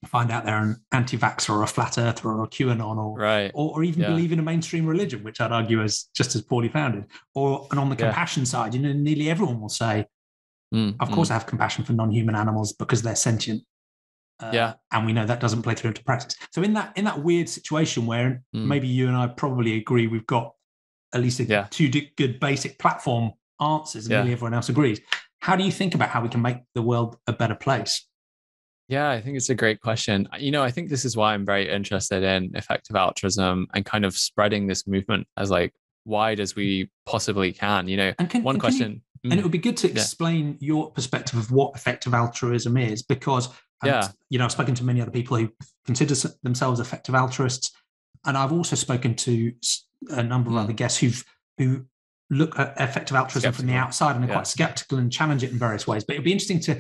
find out they're an anti-vaxxer or a flat earther or a QAnon or even believe in a mainstream religion, which I'd argue is just as poorly founded. And on the compassion side, nearly everyone will say, of course, I have compassion for non-human animals because they're sentient. And we know that doesn't play through into practice. So in that weird situation where maybe you and I probably agree we've got at least two good basic platform answers, and nearly everyone else agrees. How do you think about how we can make the world a better place? Yeah, I think it's a great question. I think this is why I'm very interested in effective altruism and kind of spreading this movement as like wide as we possibly can. And it would be good to explain your perspective of what effective altruism is, because And, I've spoken to many other people who consider themselves effective altruists. And I've also spoken to a number of other guests who look at effective altruism from the outside and are quite skeptical and challenge it in various ways. But it'd be interesting to,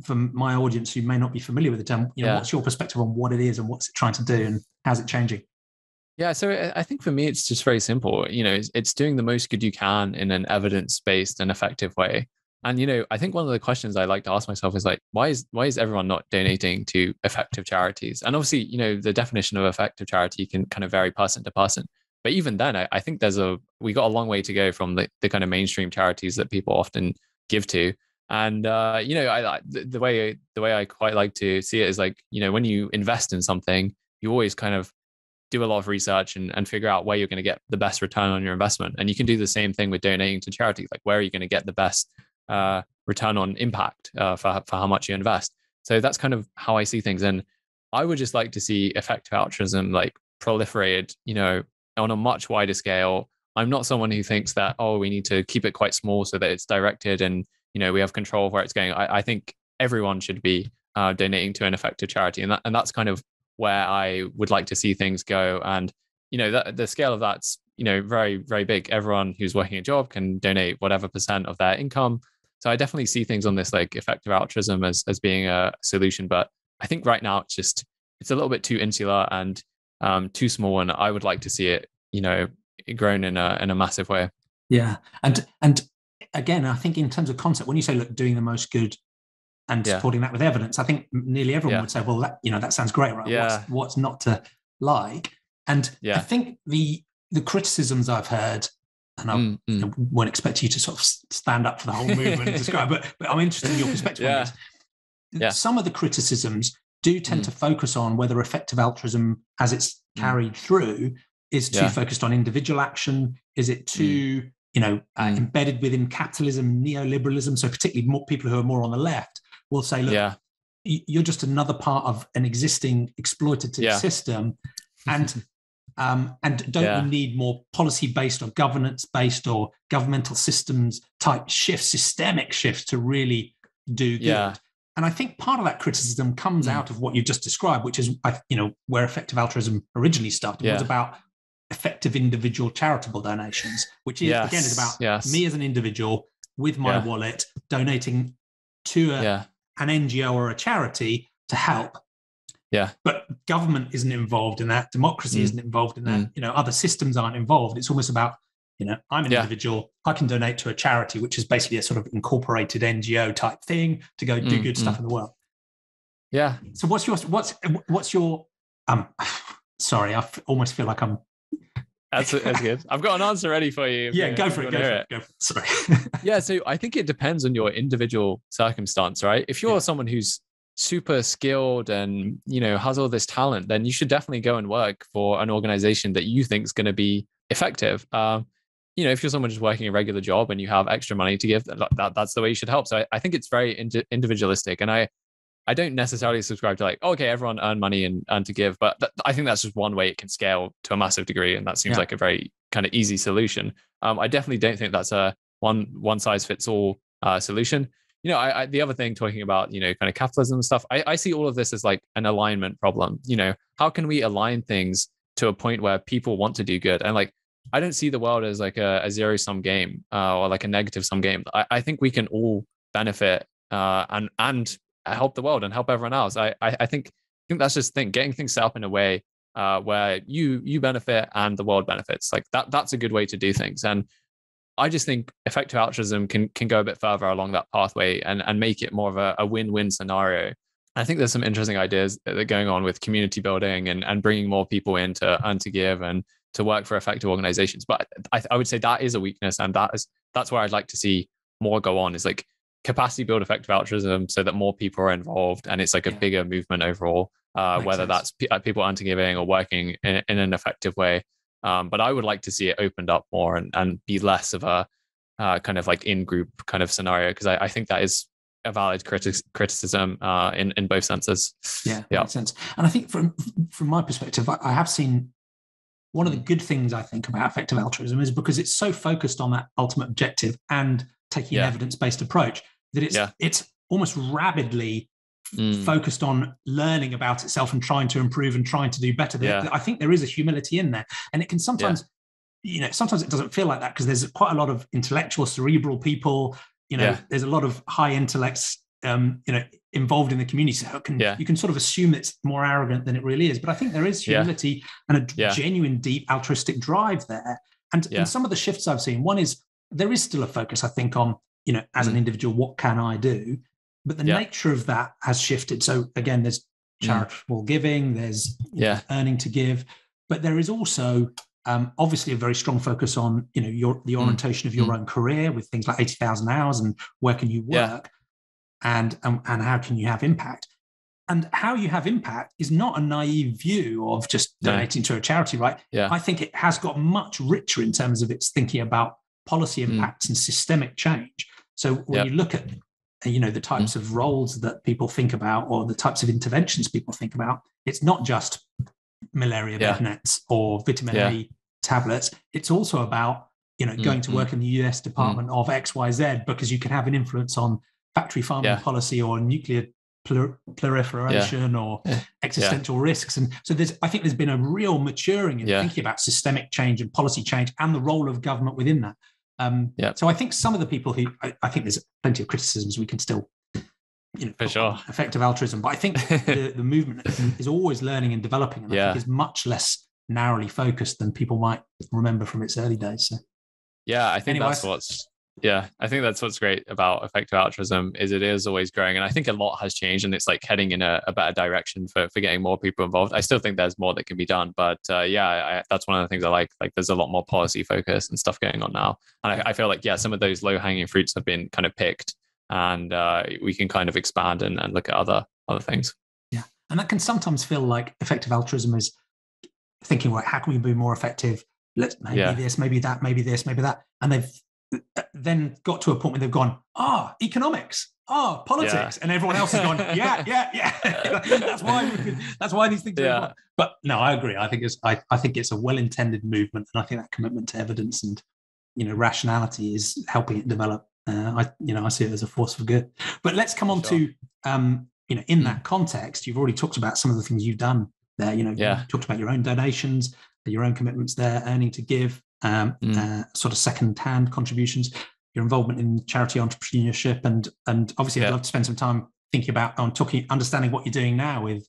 from my audience who may not be familiar with the term, what's your perspective on what it is and what's it trying to do and how's it changing? Yeah, so I think for me, it's just very simple. It's doing the most good you can in an evidence-based and effective way. And, I think one of the questions I like to ask myself is like, why is everyone not donating to effective charities? And obviously, the definition of effective charity can kind of vary person to person. But even then, I think we got a long way to go from the kind of mainstream charities that people often give to. And, the way I quite like to see it is like, when you invest in something, you always kind of do a lot of research and figure out where you're going to get the best return on your investment. And you can do the same thing with donating to charity. Like, where are you going to get the best return on impact for how much you invest? So that's kind of how I see things. And I would just like to see effective altruism like proliferated, on a much wider scale. I'm not someone who thinks that, we need to keep it quite small so that it's directed and, we have control of where it's going. I think everyone should be donating to an effective charity. And that's kind of where I would like to see things go. And, the scale of that's, very, very big. Everyone who's working a job can donate whatever % of their income. So I definitely see things on this like effective altruism as being a solution. But I think right now it's a little bit too insular and too small. And I would like to see it, grown in a massive way. Yeah. And again, I think in terms of concept, when you say, look, doing the most good and supporting that with evidence, I think nearly everyone would say, well, that sounds great, right? Yeah. What's not to like? And I think the criticisms I've heard, and I won't expect you to sort of stand up for the whole movement and describe, but I'm interested in your perspective on this. Yeah. Some of the criticisms do tend to focus on whether effective altruism, as it's carried through, is too focused on individual action. Is it too, embedded within capitalism, neoliberalism? So particularly more people who are more on the left will say, look, you're just another part of an existing exploitative system. And don't we need more policy-based or governance-based or governmental systems type shifts, systemic shifts to really do good? And I think part of that criticism comes out of what you just described, which is, where effective altruism originally started. It was about effective individual charitable donations, which is again is about me as an individual with my wallet donating to an NGO or a charity to help. Yeah. But government isn't involved in that. Democracy isn't involved in that. Other systems aren't involved. It's almost about, I'm an individual. I can donate to a charity, which is basically a sort of incorporated NGO type thing to go do good stuff in the world. Yeah. So what's your sorry, I almost feel like I'm That's good. I've got an answer ready for you. Yeah, go for it. Sorry. Yeah, so I think it depends on your individual circumstance, right? If you're someone who's super skilled and, has all this talent, then you should definitely go and work for an organization that you think is going to be effective. If you're someone just working a regular job and you have extra money to give, that's the way you should help. So I think it's very individualistic. And I don't necessarily subscribe to like, everyone earn money and earn to give, but I think that's just one way it can scale to a massive degree. And that seems like a very kind of easy solution. I definitely don't think that's a one size fits all solution. The other thing talking about, kind of capitalism and stuff, I see all of this as like an alignment problem. How can we align things to a point where people want to do good? And like, I don't see the world as like a zero sum game or like a negative sum game. I think we can all benefit and help the world and help everyone else. I think that's just getting things set up in a way where you benefit and the world benefits. Like that's a good way to do things. And I just think effective altruism can go a bit further along that pathway and make it more of a win-win scenario. I think there's some interesting ideas that are going on with community building and bringing more people in to earn to give and to work for effective organizations. But I would say that is a weakness, and that's where I'd like to see more go on, is like capacity build effective altruism so that more people are involved and it's like a bigger movement overall, whether that's people earn to giving or working in an effective way. But I would like to see it opened up more and be less of a kind of like in-group kind of scenario, because I think that is a valid criticism in both senses. Yeah, makes sense. And I think from my perspective, I have seen one of the good things I think about effective altruism is because it's so focused on that ultimate objective and taking an evidence-based approach that it's almost rabidly focused on learning about itself and trying to improve and trying to do better. I think there is a humility in there, and it can sometimes, sometimes it doesn't feel like that because there's quite a lot of intellectual, cerebral people. There's a lot of high intellects, involved in the community. So you can sort of assume it's more arrogant than it really is. But I think there is humility and a genuine, deep altruistic drive there. And in some of the shifts I've seen, one is there is still a focus, I think, on, as an individual, what can I do? But the nature of that has shifted. So again, there's charitable giving, there's earning to give, but there is also obviously a very strong focus on the orientation of your own career with things like 80,000 hours and where can you work and how can you have impact. And how you have impact is not a naive view of just donating to a charity, right? I think it has got much richer in terms of its thinking about policy impacts and systemic change. So when you look at the types of roles that people think about or the types of interventions people think about, it's not just malaria bed nets or vitamin A tablets. It's also about, going to work in the US Department of XYZ because you can have an influence on factory farming policy or nuclear proliferation or existential risks. And so I think there's been a real maturing in thinking about systemic change and policy change and the role of government within that. So I think some of the people who I think there's plenty of criticisms we can still, for sure, effective altruism, but I think the movement is always learning and developing, and I think is much less narrowly focused than people might remember from its early days. So I think that's what's great about effective altruism is it is always growing, and I think a lot has changed, and it's like heading in a better direction for getting more people involved. I still think there's more that can be done, but that's one of the things I like. Like, there's a lot more policy focus and stuff going on now, and I feel like some of those low hanging fruits have been kind of picked, and we can kind of expand and look at other things. Yeah, and that can sometimes feel like effective altruism is thinking, right, how can we be more effective? Let's this, maybe that, maybe this, maybe that. And they've then got to a point where they've gone, economics, politics. And everyone else has gone, that's why these things are important. But no, I agree. I think it's a well-intended movement. And I think that commitment to evidence and, rationality is helping it develop. I see it as a force for good. But let's come on to, in that context, you've already talked about some of the things you've done there. You talked about your own donations, your own commitments there, earning to give, sort of second-hand contributions, your involvement in charity entrepreneurship, and obviously I'd love to spend some time thinking about understanding what you're doing now with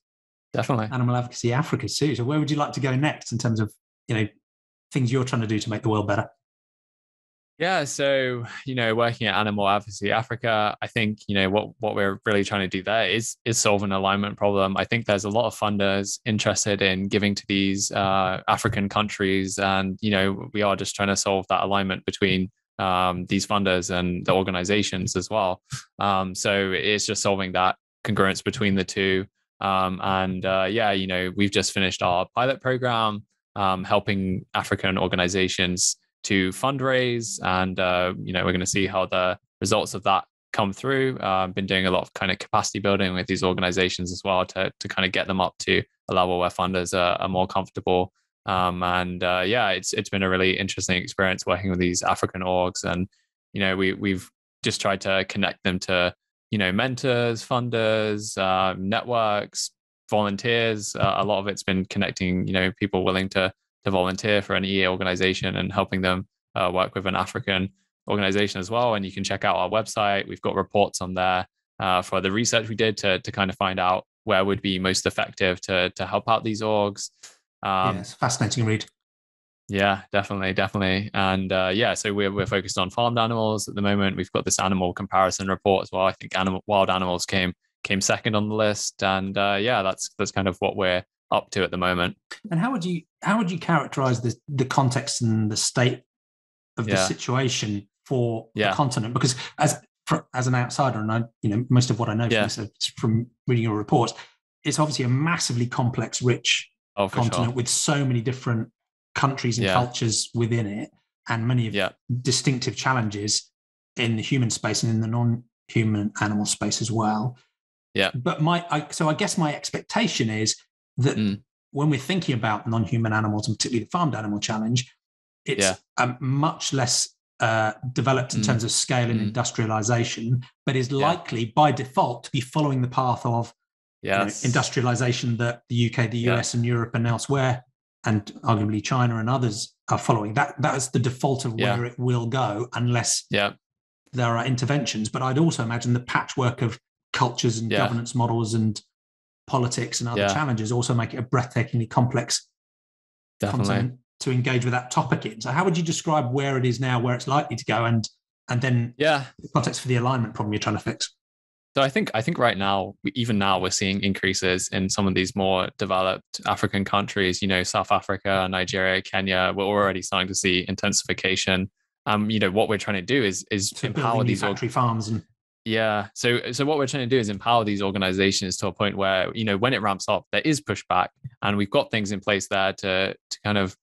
definitely Animal Advocacy Africa too. So where would you like to go next in terms of things you're trying to do to make the world better? Yeah, so working at Animal Advocacy Africa, I think what we're really trying to do there is solve an alignment problem. I think there's a lot of funders interested in giving to these African countries, and we are just trying to solve that alignment between these funders and the organizations as well. So it's just solving that congruence between the two. We've just finished our pilot program, helping African organizations to fundraise, and we're going to see how the results of that come through. Been doing a lot of kind of capacity building with these organizations as well to kind of get them up to a level where funders are more comfortable. It's been a really interesting experience working with these African orgs, and we've just tried to connect them to mentors, funders, networks, volunteers. A lot of it's been connecting people willing to volunteer for an EA organization and helping them work with an African organization as well. And you can check out our website. We've got reports on there for the research we did to kind of find out where would be most effective to help out these orgs. It's a fascinating read. Yeah, definitely. And so we're focused on farmed animals at the moment. We've got this animal comparison report as well. I think wild animals came second on the list. And that's kind of what we're up to at the moment. And how would you characterize the context and the state of the situation for the continent? Because as an outsider, and most of what I know from reading your reports, it's obviously a massively complex, rich continent with so many different countries and cultures within it, and many of distinctive challenges in the human space and in the non-human animal space as well. Yeah. But I guess my expectation is that when we're thinking about non-human animals, and particularly the farmed animal challenge, it's much less developed in terms of scale and industrialization, but is likely by default to be following the path of industrialization that the UK, the US, and Europe and elsewhere, and arguably China and others are following. That's the default of where it will go, unless there are interventions. But I'd also imagine the patchwork of cultures and governance models and politics and other challenges also make it a breathtakingly complex continent to engage with that topic in. So how would you describe where it is now, where it's likely to go, and then the context for the alignment problem you're trying to fix? So I think right now, even now, we're seeing increases in some of these more developed African countries. South Africa, Nigeria, Kenya. We're already starting to see intensification. What we're trying to do is empower these factory farms and So what we're trying to do is empower these organizations to a point where when it ramps up, there is pushback, and we've got things in place there to kind of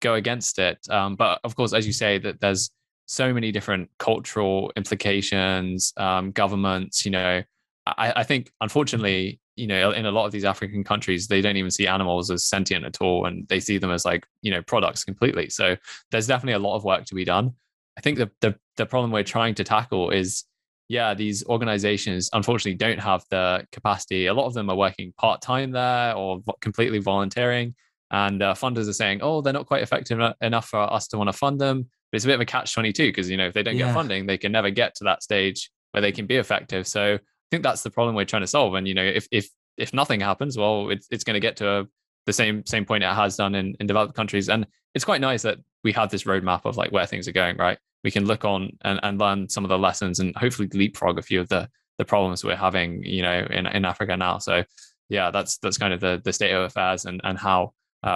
go against it. But of course, as you say, that there's so many different cultural implications, governments. I think unfortunately, in a lot of these African countries, they don't even see animals as sentient at all, and they see them as products completely. So there's definitely a lot of work to be done. I think the problem we're trying to tackle is, these organizations unfortunately don't have the capacity. A lot of them are working part-time there or completely volunteering, and funders are saying, oh, they're not quite effective enough for us to want to fund them. But it's a bit of a catch-22, because if they don't get funding, they can never get to that stage where they can be effective. So I think that's the problem we're trying to solve. And if nothing happens, well, it's going to get to the same point it has done in developed countries. And it's quite nice that we have this roadmap of where things are going, right? We can look on and learn some of the lessons and hopefully leapfrog a few of the problems we're having, in Africa now. So that's kind of the state of affairs and how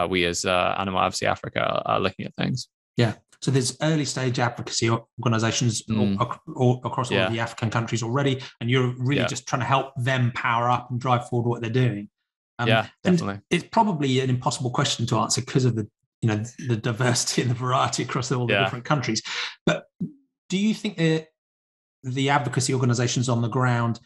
we as Animal Advocacy Africa are looking at things. Yeah. So there's early stage advocacy organizations all across all of the African countries already, and you're really just trying to help them power up and drive forward what they're doing. Definitely. And it's probably an impossible question to answer because of the diversity and the variety across all the different countries. But do you think the advocacy organizations on the ground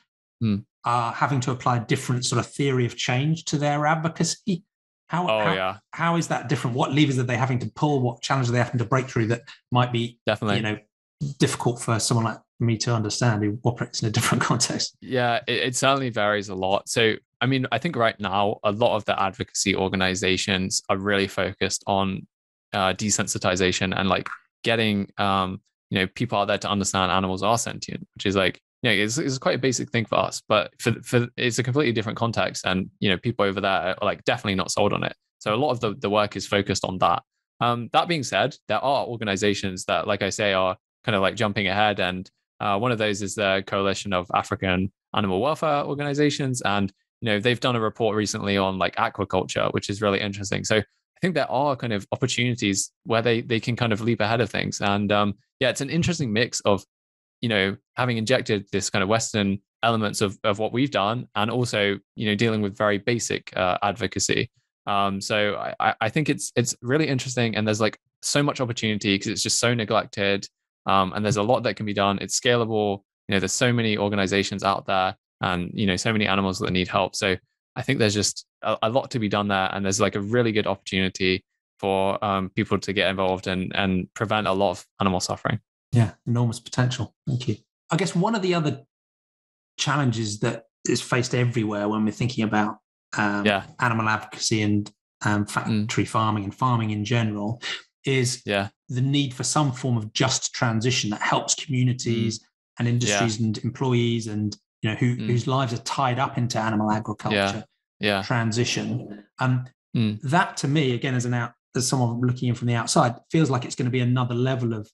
are having to apply a different sort of theory of change to their advocacy? How is that different? What levers are they having to pull? What challenges are they having to break through that might be difficult for someone like me to understand who operates in a different context? Yeah, it certainly varies a lot. So I think right now a lot of the advocacy organizations are really focused on desensitization and getting people out there to understand animals are sentient, which is it's quite a basic thing for us, but for it's a completely different context, and people over there are definitely not sold on it. So a lot of the work is focused on that. That being said, there are organizations that, like I say, are kind of jumping ahead, and one of those is the Coalition of African Animal Welfare Organizations, and they've done a report recently on aquaculture, which is really interesting. So I think there are kind of opportunities where they can kind of leap ahead of things, and it's an interesting mix of having injected this kind of Western elements of what we've done, and also dealing with very basic advocacy. So I think it's really interesting, and there's so much opportunity because it's just so neglected, and there's a lot that can be done. It's scalable. There's so many organizations out there, and so many animals that need help. So I think there's just a lot to be done there, and there's a really good opportunity for people to get involved and prevent a lot of animal suffering. Yeah, enormous potential. Thank you. I guess one of the other challenges that is faced everywhere when we're thinking about animal advocacy and factory farming and farming in general is the need for some form of just transition that helps communities and industries and employees and whose lives are tied up into animal agriculture transition. That to me, again, as someone looking in from the outside, feels like it's going to be another level of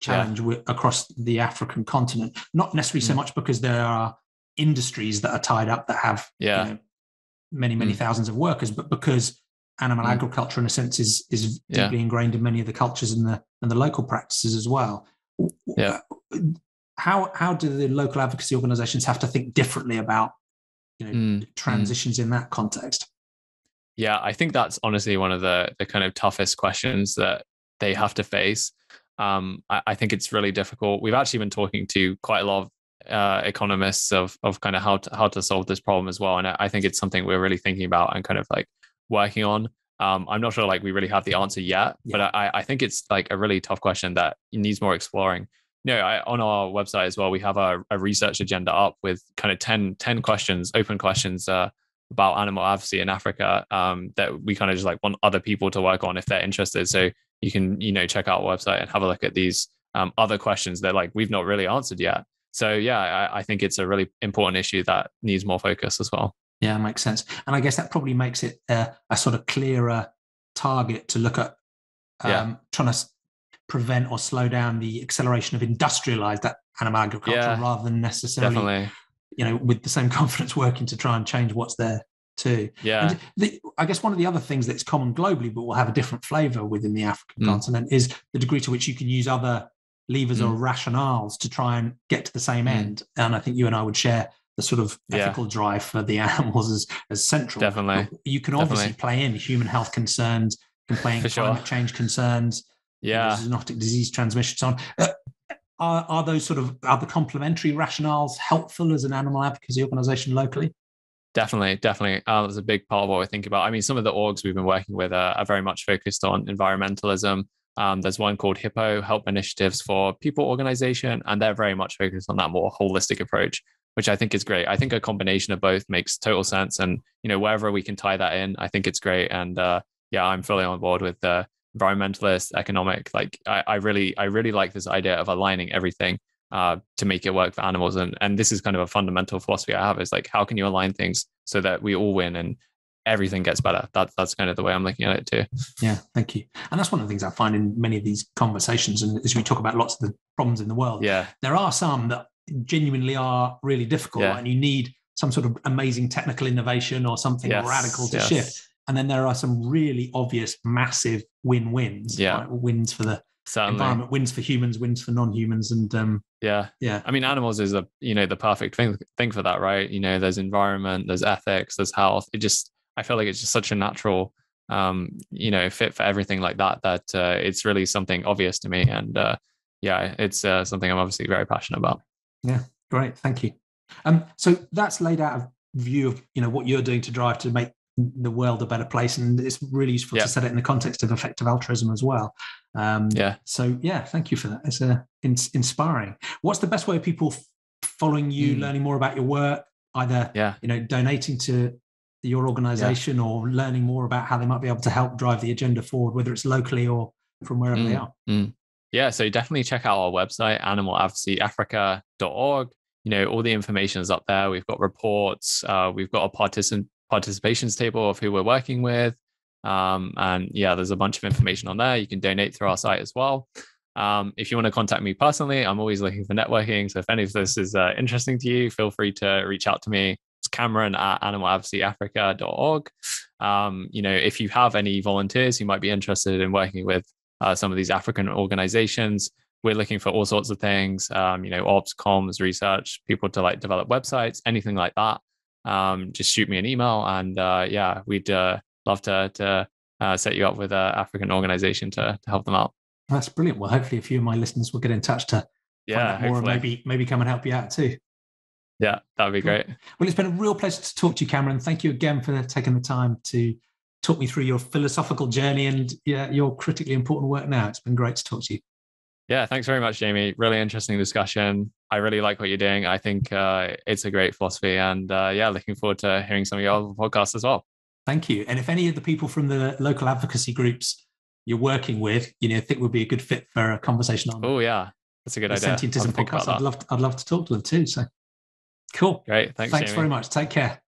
challenge across the African continent. Not necessarily so much because there are industries that are tied up that have many thousands of workers, but because animal agriculture, in a sense, is deeply ingrained in many of the cultures and the local practices as well. How do the local advocacy organizations have to think differently about transitions in that context? Yeah, I think that's honestly one of the kind of toughest questions that they have to face. I think it's really difficult. We've actually been talking to quite a lot of economists of kind of how to solve this problem as well, and I think it's something we're really thinking about and kind of working on. I'm not sure like we really have the answer yet, but I think it's like a really tough question that needs more exploring. On our website as well, we have a research agenda up with kind of 10 questions, open questions about animal advocacy in Africa that we kind of just like want other people to work on if they're interested. So you can, check out our website and have a look at these other questions that like we've not really answered yet. So yeah, I think it's a really important issue that needs more focus as well. Yeah, makes sense. And I guess that probably makes it a sort of clearer target to look at trying to prevent or slow down the acceleration of industrialized animal agriculture rather than necessarily, with the same confidence working to try and change what's there too. Yeah. And I guess one of the other things that's common globally, but will have a different flavor within the African continent, is the degree to which you can use other levers or rationales to try and get to the same end. And I think you and I would share the sort of ethical drive for the animals as central. Definitely. But you can obviously play in human health concerns, you can play in climate change concerns, zoonotic disease transmission, so on. Are those are the complementary rationales helpful as an animal advocacy organization locally? Definitely. That's a big part of what we think about. I mean, some of the orgs we've been working with are very much focused on environmentalism. There's one called HIPPO, Help Initiatives for People Organization, and they're very much focused on that more holistic approach, which I think is great. I think a combination of both makes total sense. And, wherever we can tie that in, I think it's great. And I'm fully on board with the environmentalist, economic. Like I really like this idea of aligning everything to make it work for animals. And this is kind of a fundamental philosophy I have, is like, how can you align things so that we all win and everything gets better? That's kind of the way I'm looking at it too. Yeah, thank you. And that's one of the things I find in many of these conversations. And as we talk about lots of the problems in the world, there are some that genuinely are really difficult, and you need some sort of amazing technical innovation or something radical to shift. And then there are some really obvious, massive win-wins. Right? Wins for the environment, wins for humans, wins for non-humans, and I mean, animals is the perfect thing for that, right? There's environment, there's ethics, there's health. I feel like it's just such a natural fit for everything like that it's really something obvious to me. And it's something I'm obviously very passionate about. Yeah, great, thank you. So that's laid out a view of what you're doing to drive to make the world a better place, and it's really useful to set it in the context of effective altruism as well. So thank you for that. It's inspiring. What's the best way of people following you, learning more about your work, either donating to your organization or learning more about how they might be able to help drive the agenda forward, whether it's locally or from wherever they are? Yeah, so definitely check out our website, animaladvocacyafrica.org. All the information is up there. We've got reports. We've got a participations table of who we're working with. And there's a bunch of information on there. You can donate through our site as well. If you want to contact me personally, I'm always looking for networking. So if any of this is interesting to you, feel free to reach out to me. It's Cameron@animaladvocacyafrica.org. If you have any volunteers who might be interested in working with some of these African organizations, we're looking for all sorts of things, ops, comms, research, people to like develop websites, anything like that. Just shoot me an email, and we'd love to set you up with an African organization to help them out. That's brilliant. Well, hopefully a few of my listeners will get in touch to find out more, and maybe come and help you out too. Yeah, that would be great. Well, it's been a real pleasure to talk to you, Cameron. Thank you again for taking the time to talk me through your philosophical journey and your critically important work now. It's been great to talk to you. Yeah, thanks very much, Jamie. Really interesting discussion. I really like what you're doing. I think it's a great philosophy, and looking forward to hearing some of your other podcasts as well. Thank you. And if any of the people from the local advocacy groups you're working with, think would be a good fit for a conversation on. Oh yeah, that's a good idea. Sentientism podcast. I'd love to talk to them too. So cool. Great. Thanks Jamie. Jamie. Very much. Take care.